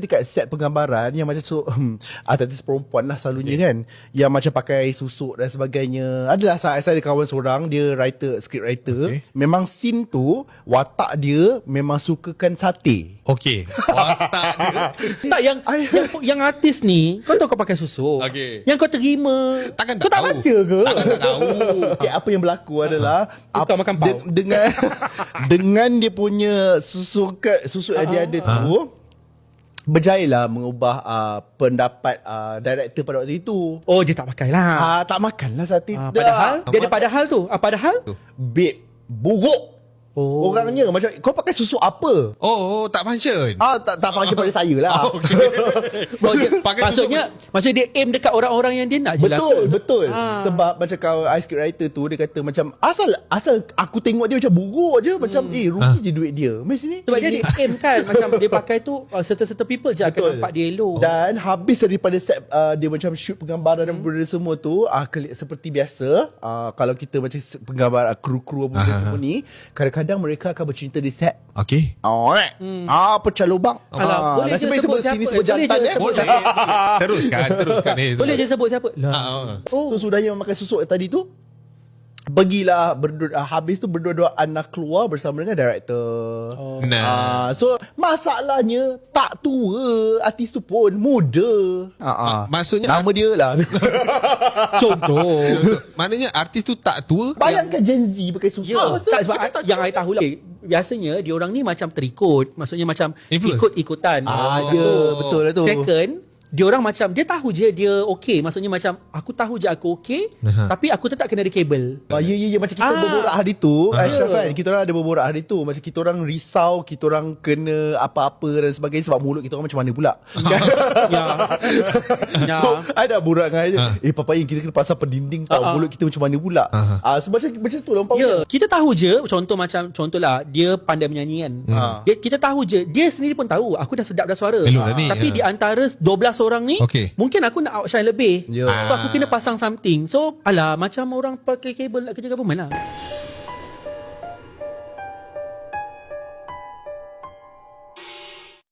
dekat set penggambaran yang macam tu artis perempuan lah selalunya kan, yang macam pakai susuk dan sebagainya. Adalah saya ada kawan seorang, dia script writer. Memang scene tu watak dia memang sukakan sate. Okey. Watak dia. Tak, yang artis ni, kau tahu kau pakai susuk. Okey. Yang kau terima. Takkan kau tak tak tahu. baca ke? Takkan tak tahu. Okay, apa yang berlaku adalah Tukar makan pau. dengan dia punya susuk yang dia ada tu, berjayalah mengubah pendapat director pada waktu itu. Oh, dia tak pakai lah. Tak makan lah sate. Padahal, dia ada padahal tu. Padahal? Babe, buruk. Oh. Orangnya macam, kau pakai susuk apa? Oh, tak function. Tak function pada saya lah. Oh, dia, maksudnya dia aim dekat orang-orang yang dia nak je lah. Betul. Sebab macam kau ice cream writer tu, dia kata macam asal aku tengok dia macam buruk je, macam rugi je duit dia. Mesti ni. Sebab dia aim kan, macam dia pakai tu certain people je akan nampak dia elok. Dan habis daripada set dia macam shoot penggambaran dan benda semua tu, seperti biasa, kalau kita macam penggambar kru-kru apa semua ni, kadang-kadang mereka akan bercerita di set. Okey. Alright. Pecah lubang. Alah, boleh je sebut siapa? sini sejantan Boleh. Teruskan. Boleh je sebut siapa? So sudahnya memakai susuk tadi tu, pergilah habis tu berdua-duaan nak keluar bersama dengan director. Nah. So masalahnya tak tua, artis tu pun muda. Maksudnya nama dia lah. Contoh. Maknanya artis tu tak tua. Bayangkan Gen Z pakai susuk. Tak, sebab yang I tahu lah, biasanya dia orang ni macam terikut. Maksudnya macam Influence. ikut-ikutan. Betul lah tu. Second, dia orang macam dia tahu je dia okey. Maksudnya macam aku tahu je aku okey, tapi aku tetap kena ada kabel. Ya macam kita berborak hari tu, Ashraf kan, kita orang ada berborak hari tu, macam kita orang risau kita orang kena apa-apa dan sebagainya sebab mulut kita orang macam mana pula. So ada borak dengan dia, papayin kita kena pasang pendinding tau, mulut kita macam mana pula. Sebab macam tu lah umpamanya. Kita tahu je, contohlah dia pandai menyanyi kan. Kita tahu je, dia sendiri pun tahu aku dah sedap dah suara. Tapi di antara 12 orang ni, mungkin aku nak outshine lebih. So aku kena pasang something. So macam orang pakai kabel nak kerja government lah.